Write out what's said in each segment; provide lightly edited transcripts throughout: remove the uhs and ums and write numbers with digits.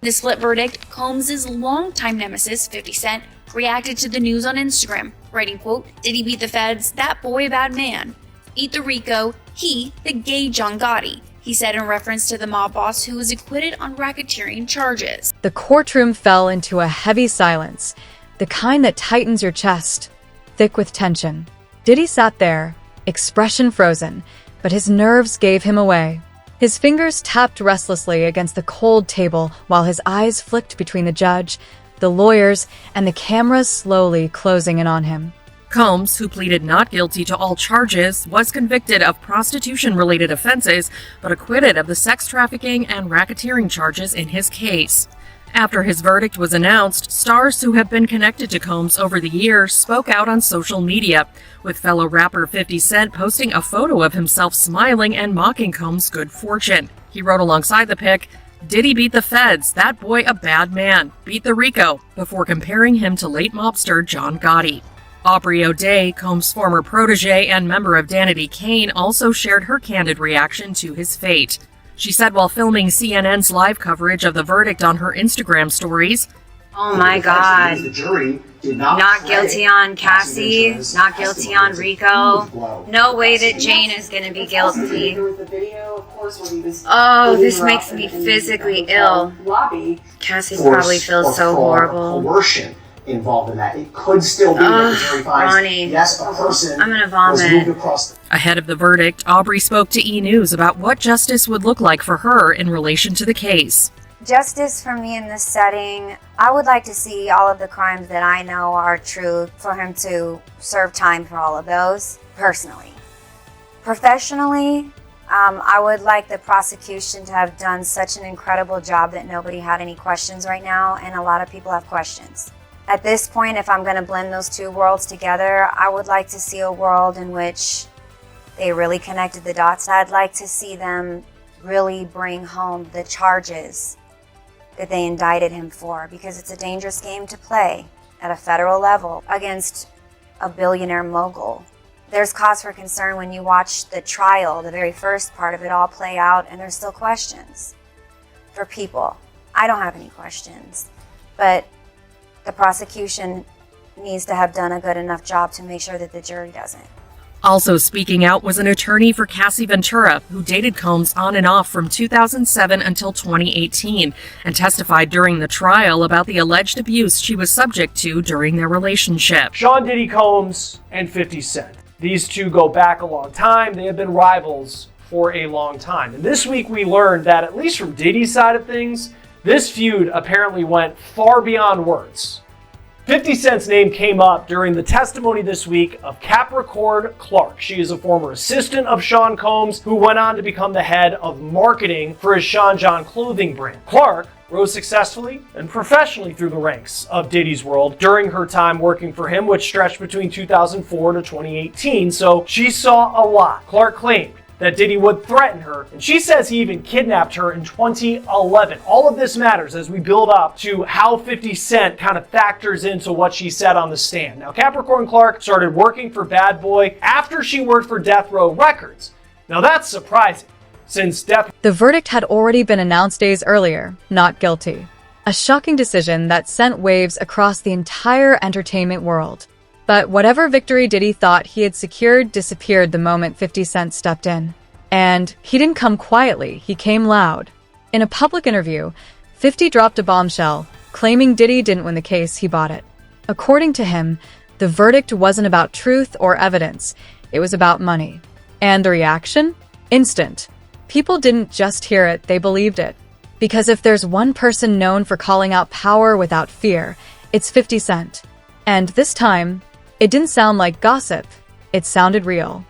The split verdict, Combs' longtime nemesis, 50 Cent, reacted to the news on Instagram, writing, quote, "Diddy beat the feds? That boy a bad man. Beat the Rico, he, the gay John Gotti," he said in reference to the mob boss who was acquitted on racketeering charges. The courtroom fell into a heavy silence, the kind that tightens your chest, thick with tension. Diddy sat there, expression frozen, but his nerves gave him away. His fingers tapped restlessly against the cold table while his eyes flicked between the judge, the lawyers, and the cameras slowly closing in on him. Combs, who pleaded not guilty to all charges, was convicted of prostitution-related offenses, but acquitted of the sex trafficking and racketeering charges in his case. After his verdict was announced, stars who have been connected to Combs over the years spoke out on social media, with fellow rapper 50 Cent posting a photo of himself smiling and mocking Combs' good fortune. He wrote alongside the pic, "Diddy beat the feds, that boy a bad man, beat the Rico," before comparing him to late mobster John Gotti. Aubrey O'Day, Combs' former protege and member of Danity Kane, also shared her candid reaction to his fate. She said while filming CNN's live coverage of the verdict on her Instagram stories, "Oh my God. The jury did not Guilty on Cassie, not guilty on Rico. No way that Jane is going to be guilty. Oh, this makes me physically ill. Cassie probably feels so horrible. Coercion involved in that. It could still be that the jury finds, Ronnie, yes, a person I'm gonna was moved vomit. across the ahead of the verdict, Aubrey spoke to E! News about what justice would look like for her in relation to the case. Justice for me in this setting, I would like to see all of the crimes that I know are true for him to serve time for all of those, personally. Professionally, I would like the prosecution to have done such an incredible job that nobody had any questions right now, and a lot of people have questions. At this point, if I'm going to blend those two worlds together, I would like to see a world in which they really connected the dots. I'd like to see them really bring home the charges that they indicted him for, because it's a dangerous game to play at a federal level against a billionaire mogul. There's cause for concern when you watch the trial, the very first part of it all play out, and there's still questions for people. I don't have any questions, but the prosecution needs to have done a good enough job to make sure that the jury doesn't. Also speaking out was an attorney for Cassie Ventura, who dated Combs on and off from 2007 until 2018, and testified during the trial about the alleged abuse she was subject to during their relationship. Sean Diddy Combs and 50 Cent. These two go back a long time. They have been rivals for a long time. And this week we learned that, at least from Diddy's side of things, this feud apparently went far beyond words. 50 Cent's name came up during the testimony this week of Capricorn Clark. She is a former assistant of Sean Combs, who went on to become the head of marketing for his Sean John clothing brand. Clark rose successfully and professionally through the ranks of Diddy's world during her time working for him, which stretched between 2004 to 2018, so she saw a lot. Clark claimed that Diddy would threaten her, and she says he even kidnapped her in 2011. All of this matters as we build up to how 50 Cent kind of factors into what she said on the stand. Now, Capricorn Clark started working for Bad Boy after she worked for Death Row Records. Now that's surprising, since The verdict had already been announced days earlier, not guilty. A shocking decision that sent waves across the entire entertainment world. But whatever victory Diddy thought he had secured disappeared the moment 50 Cent stepped in. And he didn't come quietly, he came loud. In a public interview, 50 dropped a bombshell, claiming Diddy didn't win the case, he bought it. According to him, the verdict wasn't about truth or evidence, it was about money. And the reaction? Instant. People didn't just hear it, they believed it. Because if there's one person known for calling out power without fear, it's 50 Cent. And this time, it didn't sound like gossip, it sounded real.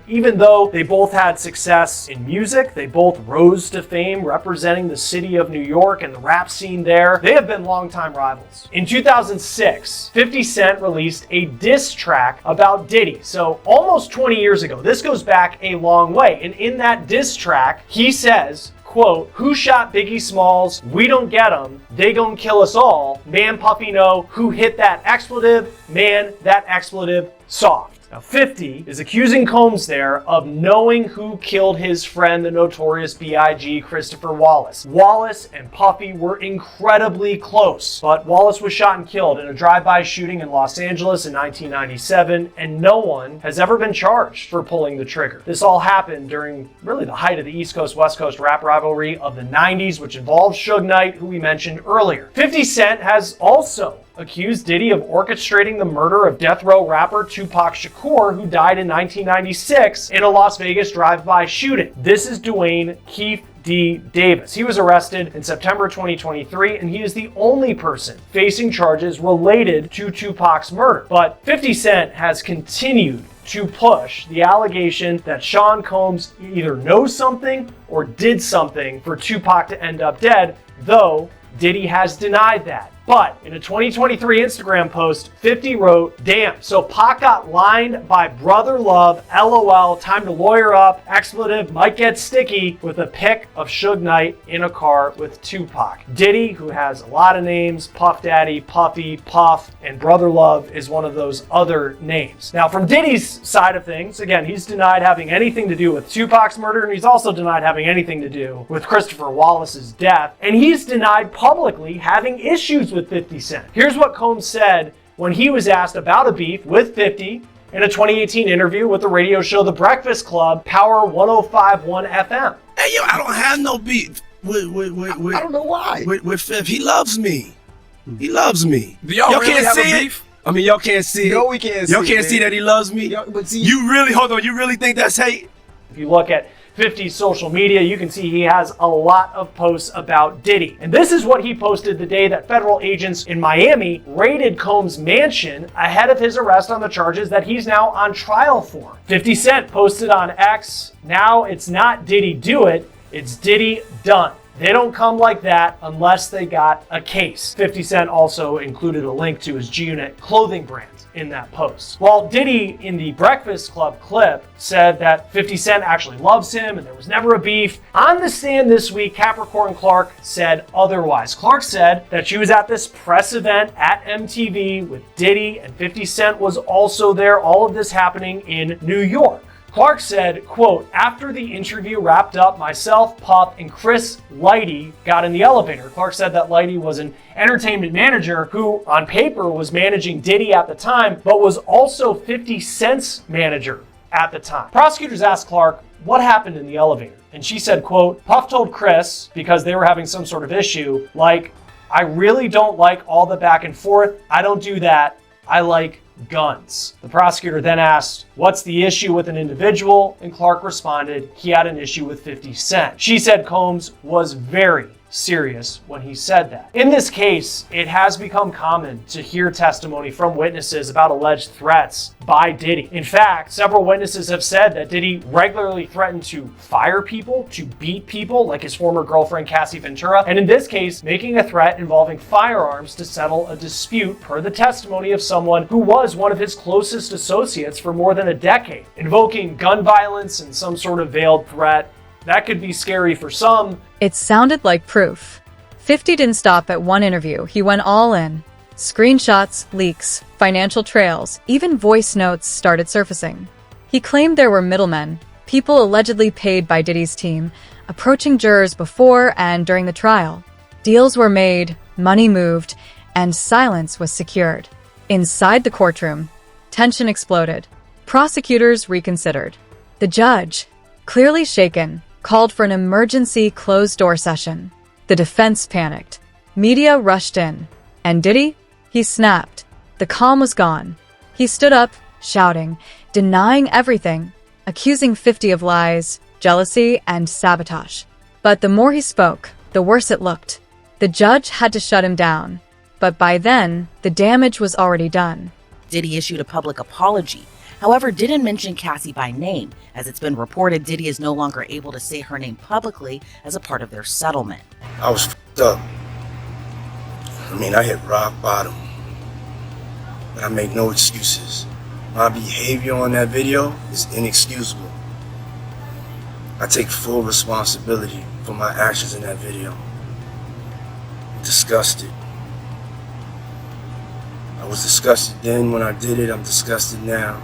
Even though they both had success in music, they both rose to fame representing the city of New York and the rap scene there, they have been longtime rivals. In 2006, 50 Cent released a diss track about Diddy, so almost 20 years ago. This goes back a long way, and in that diss track, he says, quote, "Who shot Biggie Smalls? We don't get 'em. They gon' kill us all. Man, Puffy know who hit that expletive. Man, that expletive soft." Now, 50 is accusing Combs there of knowing who killed his friend, the notorious B.I.G. Christopher Wallace. Wallace and Puffy were incredibly close, but Wallace was shot and killed in a drive-by shooting in Los Angeles in 1997, and no one has ever been charged for pulling the trigger. This all happened during really the height of the East Coast-West Coast rap rivalry of the 90s, which involved Suge Knight, who we mentioned earlier. 50 Cent has also accused Diddy of orchestrating the murder of death row rapper Tupac Shakur, who died in 1996 in a Las Vegas drive-by shooting. This is Dwayne Keith D. Davis. He was arrested in September 2023, and he is the only person facing charges related to Tupac's murder. But 50 Cent has continued to push the allegation that Sean Combs either knows something or did something for Tupac to end up dead, though Diddy has denied that. But in a 2023 Instagram post, 50 wrote, "Damn, so Pac got lined by Brother Love, LOL, time to lawyer up, expletive, might get sticky," with a pic of Suge Knight in a car with Tupac. Diddy, who has a lot of names, Puff Daddy, Puffy, Puff, and Brother Love is one of those other names. Now, from Diddy's side of things, again, he's denied having anything to do with Tupac's murder, and he's also denied having anything to do with Christopher Wallace's death, and he's denied publicly having issues with 50 Cent. Here's what Combs said when he was asked about a beef with 50 in a 2018 interview with the radio show The Breakfast Club, Power 105.1 FM. Hey, yo, I don't have no beef with I don't know why. With Fifth. He loves me. He loves me. Y'all really can't have see a it? beef? I mean, y'all can't see it. No, we can't see Y'all can't it, see man. that he loves me? But see, You really think that's hate? If you look at 50's social media, you can see he has a lot of posts about Diddy. And this is what he posted the day that federal agents in Miami raided Combs' mansion ahead of his arrest on the charges that he's now on trial for. 50 Cent posted on X, "Now it's not Diddy do it, it's Diddy done. They don't come like that unless they got a case." 50 Cent also included a link to his G-Unit clothing brand in that post. While Diddy in the Breakfast Club clip said that 50 Cent actually loves him and there was never a beef, on the stand this week, Capricorn Clark said otherwise. Clark said that she was at this press event at MTV with Diddy and 50 Cent was also there, all of this happening in New York. Clark said, quote, "After the interview wrapped up, myself, Puff, and Chris Lighty got in the elevator." Clark said that Lighty was an entertainment manager who, on paper, was managing Diddy at the time, but was also 50 Cent's manager at the time. Prosecutors asked Clark what happened in the elevator, and she said, quote, "Puff told Chris, because they were having some sort of issue, like, I really don't like all the back and forth. I don't do that. I like guns." The prosecutor then asked, "What's the issue with an individual?" And Clark responded, he had an issue with 50 Cent. She said Combs was very serious when he said that. In this case, it has become common to hear testimony from witnesses about alleged threats by Diddy. In fact, several witnesses have said that Diddy regularly threatened to fire people, to beat people, like his former girlfriend Cassie Ventura, and in this case, making a threat involving firearms to settle a dispute, per the testimony of someone who was one of his closest associates for more than a decade. Invoking gun violence and some sort of veiled threat, that could be scary for some. It sounded like proof. 50 didn't stop at one interview. He went all in. Screenshots, leaks, financial trails, even voice notes started surfacing. He claimed there were middlemen, people allegedly paid by Diddy's team, approaching jurors before and during the trial. Deals were made, money moved, and silence was secured. Inside the courtroom, tension exploded. Prosecutors reconsidered. The judge, clearly shaken, called for an emergency closed-door session. The defense panicked. Media rushed in. And Diddy? He snapped. The calm was gone. He stood up, shouting, denying everything, accusing 50 of lies, jealousy, and sabotage. But the more he spoke, the worse it looked. The judge had to shut him down. But by then, the damage was already done. Diddy issued a public apology, however didn't mention Cassie by name, as it's been reported Diddy is no longer able to say her name publicly as a part of their settlement. I was f***ed up. I mean, I hit rock bottom. But I make no excuses. My behavior on that video is inexcusable. I take full responsibility for my actions in that video. I'm disgusted. I was disgusted then when I did it, I'm disgusted now.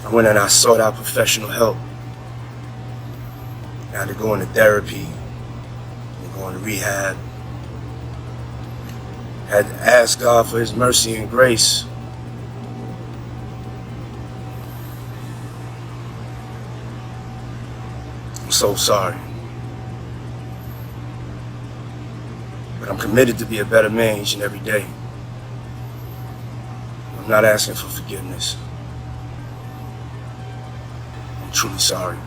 I went and I sought out professional help. I had to go into therapy, and go into rehab. I had to ask God for His mercy and grace. I'm so sorry. But I'm committed to be a better man each and every day. I'm not asking for forgiveness. I'm truly sorry.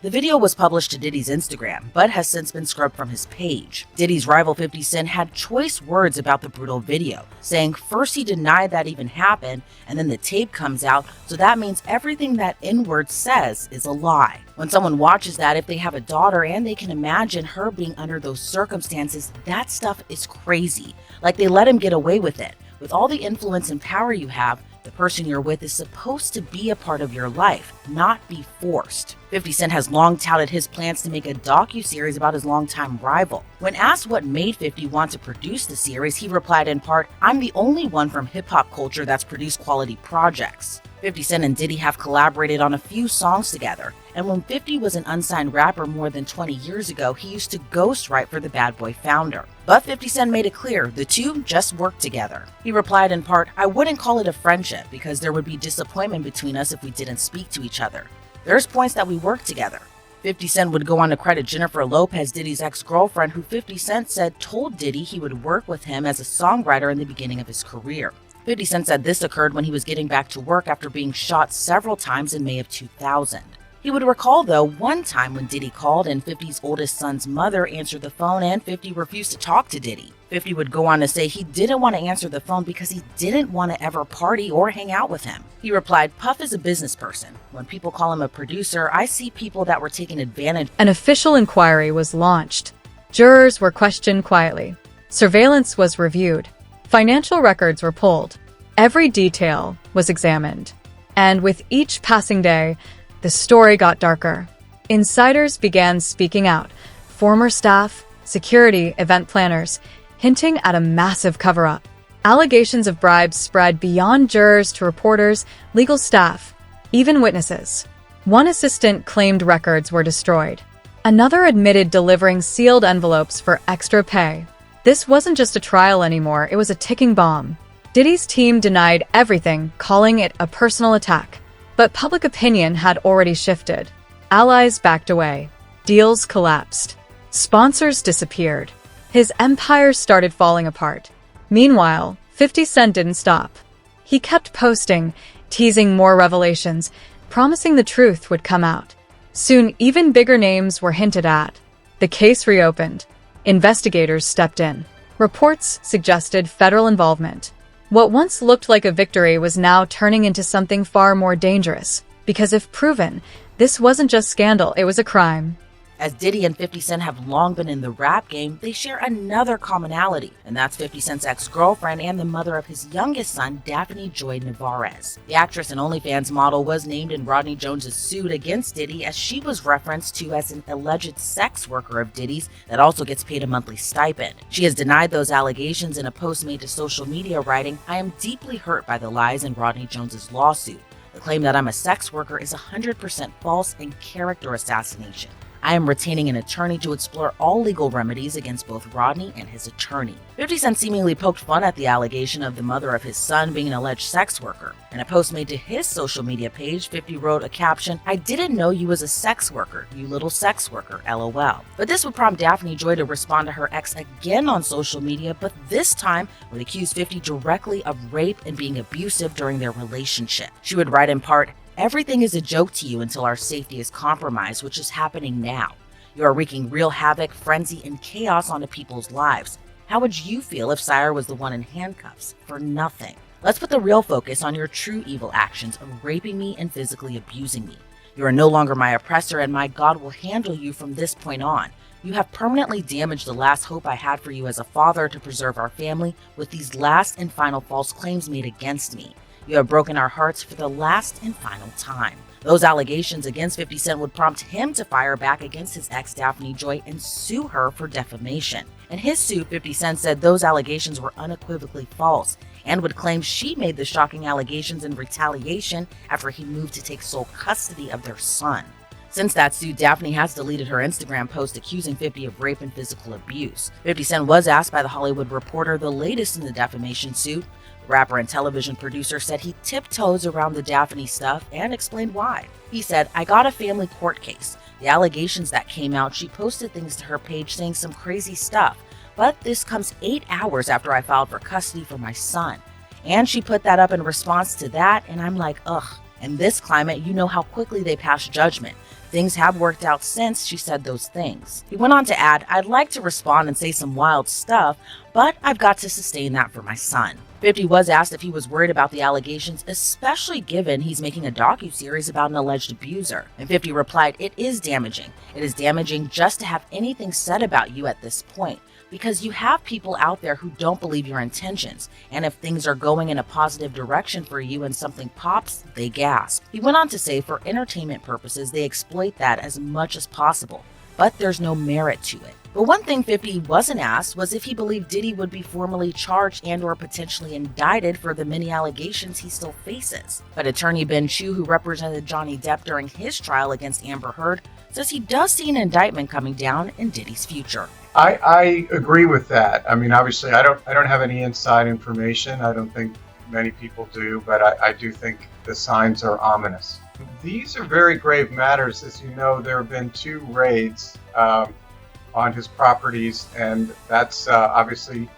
The video was published to Diddy's Instagram, but has since been scrubbed from his page. Diddy's rival 50 Cent had choice words about the brutal video, saying first he denied that even happened, and then the tape comes out, so that means everything that N-word says is a lie. When someone watches that, if they have a daughter and they can imagine her being under those circumstances, that stuff is crazy. Like they let him get away with it. With all the influence and power you have, the person you're with is supposed to be a part of your life, not be forced. 50 Cent has long touted his plans to make a docu-series about his longtime rival. When asked what made 50 want to produce the series, he replied in part, "I'm the only one from hip-hop culture that's produced quality projects." 50 Cent and Diddy have collaborated on a few songs together, and when 50 was an unsigned rapper more than 20 years ago, he used to ghostwrite for the Bad Boy founder. But 50 Cent made it clear the two just worked together. He replied in part, "I wouldn't call it a friendship because there would be disappointment between us if we didn't speak to each other. There's points that we work together." 50 Cent would go on to credit Jennifer Lopez, Diddy's ex-girlfriend, who 50 Cent said told Diddy he would work with him as a songwriter in the beginning of his career. 50 Cent said this occurred when he was getting back to work after being shot several times in May of 2000. He would recall, though, one time when Diddy called and 50's oldest son's mother answered the phone and 50 refused to talk to Diddy. 50 would go on to say he didn't want to answer the phone because he didn't want to ever party or hang out with him. He replied, "Puff is a business person. When people call him a producer, I see people that were taking advantage." An official inquiry was launched. Jurors were questioned quietly. Surveillance was reviewed. Financial records were pulled. Every detail was examined. And with each passing day, the story got darker. Insiders began speaking out. Former staff, security, event planners, hinting at a massive cover-up. Allegations of bribes spread beyond jurors to reporters, legal staff, even witnesses. One assistant claimed records were destroyed. Another admitted delivering sealed envelopes for extra pay. This wasn't just a trial anymore, it was a ticking bomb. Diddy's team denied everything, calling it a personal attack. But public opinion had already shifted. Allies backed away. Deals collapsed. Sponsors disappeared. His empire started falling apart. Meanwhile, 50 Cent didn't stop. He kept posting, teasing more revelations, promising the truth would come out. Soon, even bigger names were hinted at. The case reopened. Investigators stepped in. Reports suggested federal involvement. What once looked like a victory was now turning into something far more dangerous. Because if proven, this wasn't just scandal, it was a crime. As Diddy and 50 Cent have long been in the rap game, they share another commonality, and that's 50 Cent's ex-girlfriend and the mother of his youngest son, Daphne Joy Navarez. The actress and OnlyFans model was named in Rodney Jones' suit against Diddy as she was referenced to as an alleged sex worker of Diddy's that also gets paid a monthly stipend. She has denied those allegations in a post made to social media, writing, "I am deeply hurt by the lies in Rodney Jones' lawsuit. The claim that I'm a sex worker is 100% false and character assassination. I am retaining an attorney to explore all legal remedies against both Rodney and his attorney." 50 Cent seemingly poked fun at the allegation of the mother of his son being an alleged sex worker. In a post made to his social media page, 50 wrote a caption, "I didn't know you was a sex worker, you little sex worker, LOL." But this would prompt Daphne Joy to respond to her ex again on social media, but this time would accuse 50 directly of rape and being abusive during their relationship. She would write in part, "Everything is a joke to you until our safety is compromised, which is happening now. You are wreaking real havoc, frenzy, and chaos onto people's lives. How would you feel if Sire was the one in handcuffs? For nothing. Let's put the real focus on your true evil actions of raping me and physically abusing me. You are no longer my oppressor, and my God will handle you from this point on. You have permanently damaged the last hope I had for you as a father to preserve our family with these last and final false claims made against me. You have broken our hearts for the last and final time." Those allegations against 50 Cent would prompt him to fire back against his ex Daphne Joy and sue her for defamation. In his suit, 50 Cent said those allegations were unequivocally false, and would claim she made the shocking allegations in retaliation after he moved to take sole custody of their son. Since that suit, Daphne has deleted her Instagram post accusing 50 of rape and physical abuse. 50 Cent was asked by The Hollywood Reporter the latest in the defamation suit. The rapper and television producer said he tiptoes around the Daphne stuff and explained why. He said, "I got a family court case. The allegations that came out, she posted things to her page saying some crazy stuff. But this comes 8 hours after I filed for custody for my son. And she put that up in response to that, and I'm like, ugh. In this climate, you know how quickly they pass judgment. Things have worked out since she said those things." He went on to add, "I'd like to respond and say some wild stuff, but I've got to sustain that for my son." 50 was asked if he was worried about the allegations, especially given he's making a docuseries about an alleged abuser. And 50 replied, "It is damaging. It is damaging just to have anything said about you at this point, because you have people out there who don't believe your intentions, and if things are going in a positive direction for you and something pops, they gasp." He went on to say for entertainment purposes, they exploit that as much as possible, but there's no merit to it. But one thing 50 wasn't asked was if he believed Diddy would be formally charged and or potentially indicted for the many allegations he still faces. But attorney Ben Chu, who represented Johnny Depp during his trial against Amber Heard, says he does see an indictment coming down in Diddy's future. I agree with that. I mean, obviously, I don't have any inside information. I don't think many people do, but I do think the signs are ominous. These are very grave matters. As you know, there have been 2 raids on his properties, and that's obviously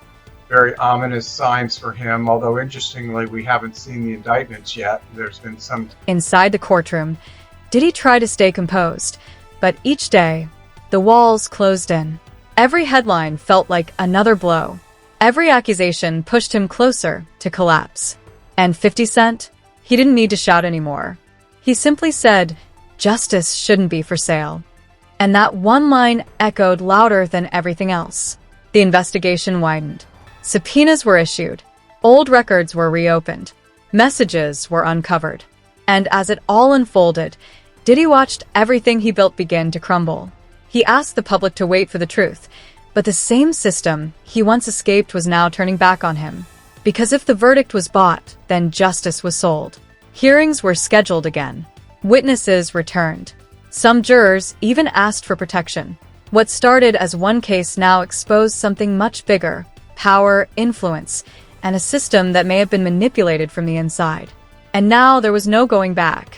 very ominous signs for him, although interestingly, we haven't seen the indictments yet. There's been some... Inside the courtroom, Diddy tried to stay composed, but each day, the walls closed in. Every headline felt like another blow. Every accusation pushed him closer to collapse. And 50 Cent? He didn't need to shout anymore. He simply said, "Justice shouldn't be for sale." And that one line echoed louder than everything else. The investigation widened. Subpoenas were issued. Old records were reopened. Messages were uncovered. And as it all unfolded, Diddy watched everything he built begin to crumble. He asked the public to wait for the truth, but the same system he once escaped was now turning back on him. Because if the verdict was bought, then justice was sold. Hearings were scheduled again. Witnesses returned. Some jurors even asked for protection. What started as one case now exposed something much bigger: power, influence, and a system that may have been manipulated from the inside. And now there was no going back.